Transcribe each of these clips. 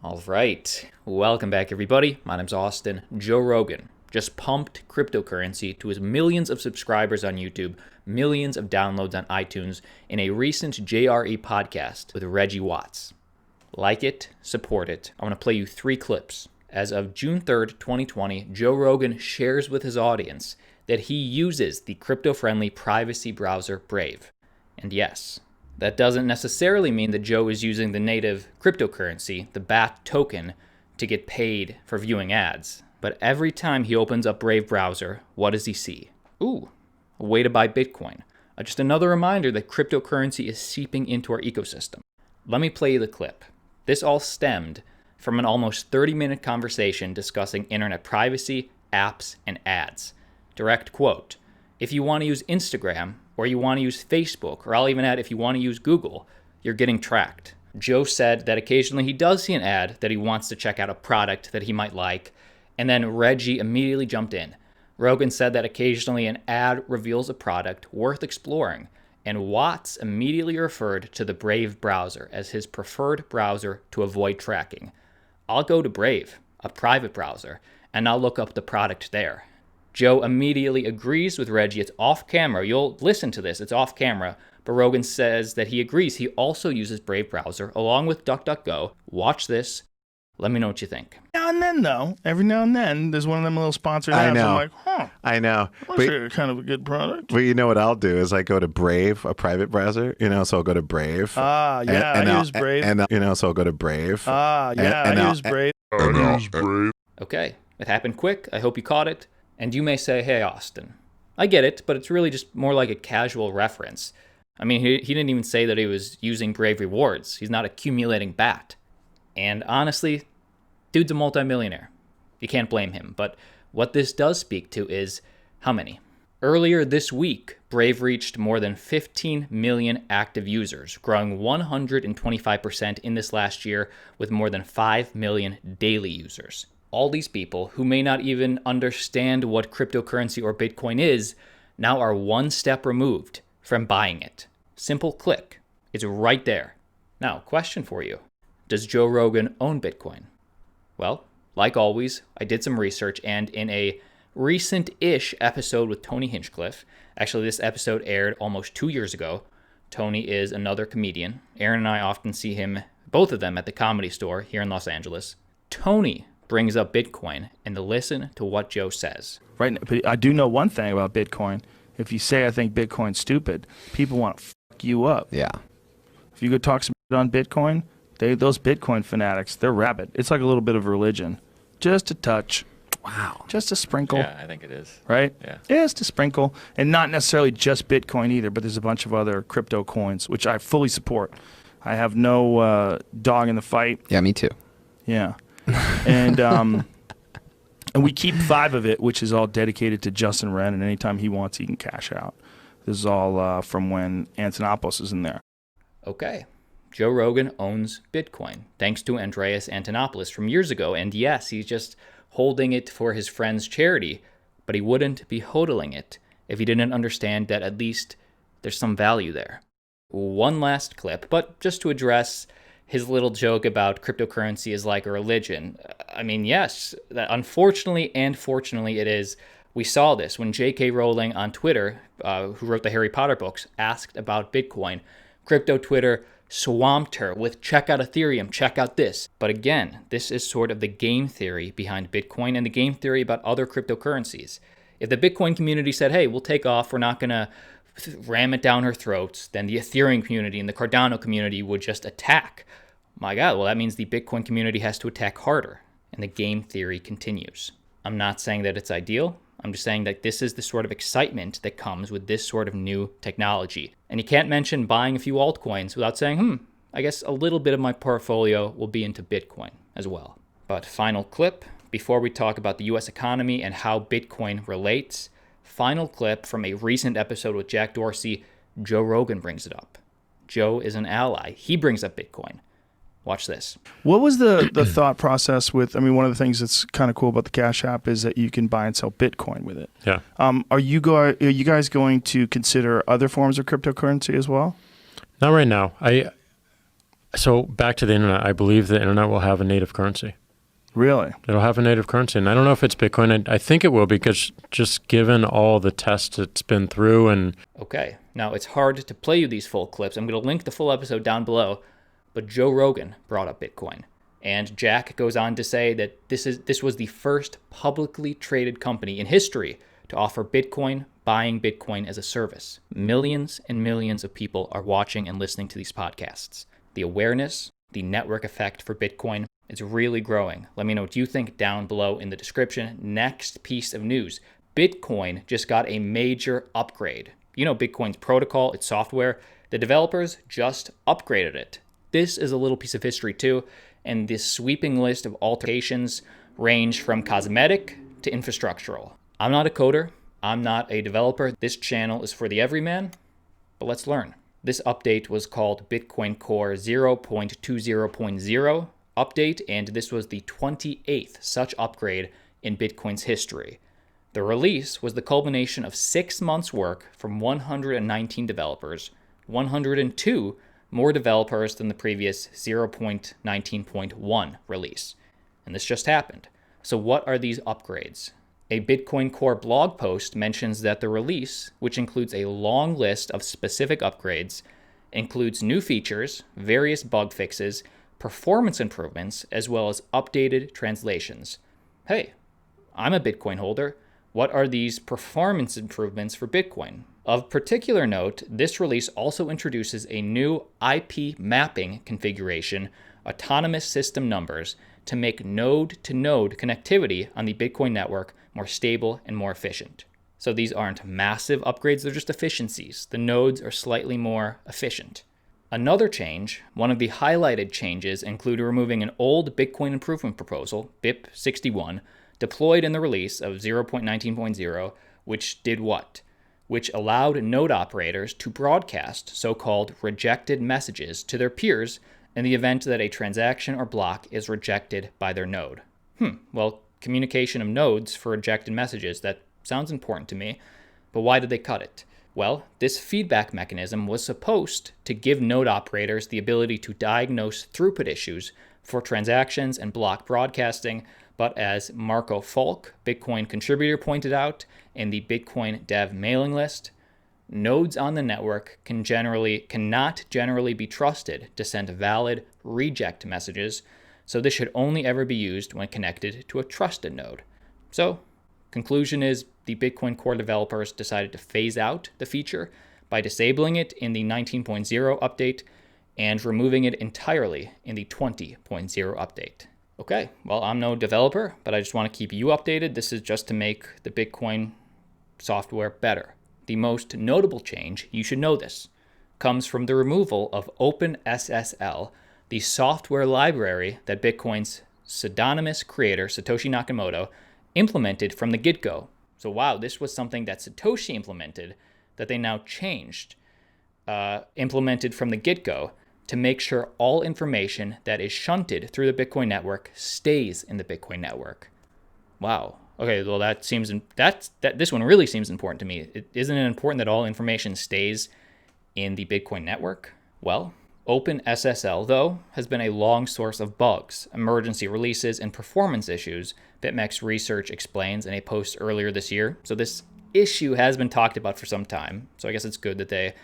All right. Welcome back, everybody. My name's Austin. Joe Rogan just pumped cryptocurrency to his millions of subscribers on YouTube, millions of downloads on iTunes in a recent JRE podcast with Reggie Watts. Like it, support it. I want to play you 3 clips. As of June 3rd, 2020, Joe Rogan shares with his audience that he uses the crypto-friendly privacy browser Brave. And yes, that doesn't necessarily mean that Joe is using the native cryptocurrency, the BAT token, to get paid for viewing ads. But every time he opens up Brave browser, what does he see? Ooh, a way to buy Bitcoin. Just another reminder that cryptocurrency is seeping into our ecosystem. Let me play you the clip. This all stemmed from an almost 30-minute conversation discussing internet privacy, apps, and ads. Direct quote, "If you want to use Instagram, or you want to use Facebook, or I'll even add if you want to use Google, you're getting tracked." Joe said that occasionally he does see an ad that he wants to check out a product that he might like, and then Reggie immediately jumped in. Rogan said that occasionally an ad reveals a product worth exploring, and Watts immediately referred to the Brave browser as his preferred browser to avoid tracking. I'll go to Brave, a private browser, and I'll look up the product there. Joe immediately agrees with Reggie. It's off camera. You'll listen to this. It's off camera. But Rogan says that he agrees. He also uses Brave browser along with DuckDuckGo. Watch this. Let me know what you think. Now and then, though, every now and then, there's one of them little sponsored ads. I know. I'm like, I know. that's kind of a good product. But you know what I'll do is I go to Brave, a private browser, so I'll go to Brave. I use Brave. So I'll go to Brave. I use Brave. Okay, it happened quick. I hope you caught it. And you may say, hey, Austin, I get it, but it's really just more like a casual reference. I mean, he didn't even say that he was using Brave rewards. He's not accumulating BAT. And honestly, dude's a multimillionaire. You can't blame him. But what this does speak to is how many? Earlier this week, Brave reached more than 15 million active users, growing 125% in this last year with more than 5 million daily users. All these people who may not even understand what cryptocurrency or Bitcoin is now are one step removed from buying it. Simple click. It's right there. Now, question for you. Does Joe Rogan own Bitcoin? Well, like always, I did some research, and in a recent-ish episode with Tony Hinchcliffe, actually this episode aired almost 2 years ago. Tony is another comedian. Aaron and I often see him, both of them, at the Comedy Store here in Los Angeles. Tony brings up Bitcoin, and to listen to what Joe says. Right, but I do know one thing about Bitcoin. If you say I think Bitcoin's stupid, people want to fuck you up. Yeah. If you go talk some shit on Bitcoin, those Bitcoin fanatics, they're rabid. It's like a little bit of religion. Just a touch. Wow. Just a sprinkle. Yeah, I think it is. Right? Yeah. Just a sprinkle. And not necessarily just Bitcoin either, but there's a bunch of other crypto coins, which I fully support. I have no dog in the fight. Yeah, me too. Yeah. And and we keep 5 of it, which is all dedicated to Justin Wren, and anytime he wants, he can cash out. This is all from when Antonopoulos is in there. Okay. Joe Rogan owns Bitcoin, thanks to Andreas Antonopoulos from years ago. And yes, he's just holding it for his friend's charity, but he wouldn't be hodling it if he didn't understand that at least there's some value there. One last clip, but just to address his little joke about cryptocurrency is like a religion. I mean, yes, that unfortunately and fortunately it is. We saw this when J.K. Rowling on Twitter, who wrote the Harry Potter books, asked about Bitcoin. Crypto Twitter swamped her with check out Ethereum, check out this. But again, this is sort of the game theory behind Bitcoin and the game theory about other cryptocurrencies. If the Bitcoin community said, hey, we'll take off, we're not going to ram it down her throats, then the Ethereum community and the Cardano community would just attack. My God, well, that means the Bitcoin community has to attack harder, and the game theory continues. I'm not saying that it's ideal. I'm just saying that this is the sort of excitement that comes with this sort of new technology. And you can't mention buying a few altcoins without saying, I guess a little bit of my portfolio will be into Bitcoin as well. But final clip, before we talk about the US economy and how Bitcoin relates, final clip from a recent episode with Jack Dorsey. Joe Rogan brings it up. Joe is an ally. He brings up Bitcoin. Watch this. What was the thought process with, one of the things that's kind of cool about the Cash App is that you can buy and sell Bitcoin with it. Yeah. Are you guys going to consider other forms of cryptocurrency as well? Not right now. So back to the internet, I believe the internet will have a native currency. Really? It'll have a native currency. And I don't know if it's Bitcoin. I think it will, because just given all the tests it's been through and... Okay, now it's hard to play you these full clips. I'm going to link the full episode down below, but Joe Rogan brought up Bitcoin. And Jack goes on to say that this was the first publicly traded company in history to offer Bitcoin, buying Bitcoin as a service. Millions and millions of people are watching and listening to these podcasts. The awareness, the network effect for Bitcoin, it's really growing. Let me know what you think down below in the description. Next piece of news. Bitcoin just got a major upgrade. You know Bitcoin's protocol, its software. The developers just upgraded it. This is a little piece of history too, and this sweeping list of alterations range from cosmetic to infrastructural. I'm not a coder. I'm not a developer. This channel is for the everyman, but let's learn. This update was called Bitcoin Core 0.20.0 update, and this was the 28th such upgrade in Bitcoin's history. The release was the culmination of 6 months' work from 119 developers, 102 more developers than the previous 0.19.1 release. And this just happened. So what are these upgrades? A Bitcoin Core blog post mentions that the release, which includes a long list of specific upgrades, includes new features, various bug fixes, performance improvements, as well as updated translations. Hey, I'm a Bitcoin holder. What are these performance improvements for Bitcoin? Of particular note, this release also introduces a new IP mapping configuration, autonomous system numbers, to make node-to-node connectivity on the Bitcoin network more stable and more efficient. So these aren't massive upgrades, they're just efficiencies. The nodes are slightly more efficient. Another change, one of the highlighted changes, include removing an old Bitcoin improvement proposal, BIP 61, deployed in the release of 0.19.0, which did what? Which allowed node operators to broadcast so-called rejected messages to their peers in the event that a transaction or block is rejected by their node. Well, communication of nodes for rejected messages, that sounds important to me, but why did they cut it? Well, this feedback mechanism was supposed to give node operators the ability to diagnose throughput issues for transactions and block broadcasting, but as Marco Falk, Bitcoin contributor, pointed out in the Bitcoin dev mailing list, nodes on the network cannot generally be trusted to send valid reject messages, so this should only ever be used when connected to a trusted node. So, conclusion is the Bitcoin Core developers decided to phase out the feature by disabling it in the 19.0 update and removing it entirely in the 20.0 update. Okay, well, I'm no developer, but I just want to keep you updated. This is just to make the Bitcoin software better. The most notable change, you should know this, comes from the removal of OpenSSL, the software library that Bitcoin's pseudonymous creator, Satoshi Nakamoto, implemented from the get-go. So wow, this was something that Satoshi implemented that they now changed, implemented from the get-go to make sure all information that is shunted through the Bitcoin network stays in the Bitcoin network. Wow. Okay, well this one really seems important to me. Isn't it important that all information stays in the Bitcoin network? Well, OpenSSL, though, has been a long source of bugs, emergency releases, and performance issues, BitMEX Research explains in a post earlier this year. So this issue has been talked about for some time, so I guess it's good that they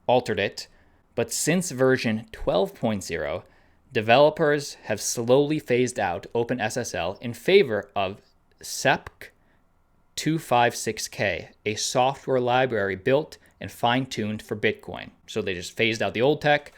altered it. But since version 12.0, developers have slowly phased out OpenSSL in favor of SEPC 256K, a software library built and fine-tuned for Bitcoin. So they just phased out the old tech,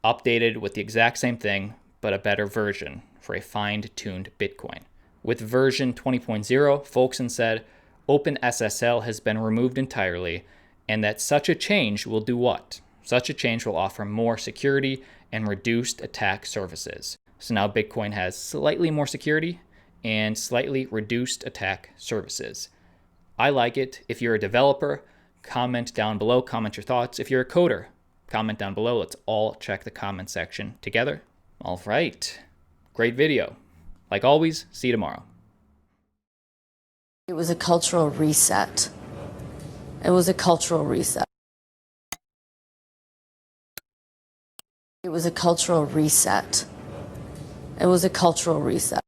updated with the exact same thing, but a better version for a fine-tuned Bitcoin. With version 20.0, Folkson said, OpenSSL has been removed entirely, and that such a change will do what? Such a change will offer more security and reduced attack surfaces. So now Bitcoin has slightly more security and slightly reduced attack surfaces. I like it. If you're a developer, comment down below, comment your thoughts. If you're a coder, comment down below. Let's all check the comment section together. All right. Great video. Like always, see you tomorrow. It was a cultural reset. It was a cultural reset. It was a cultural reset. It was a cultural reset.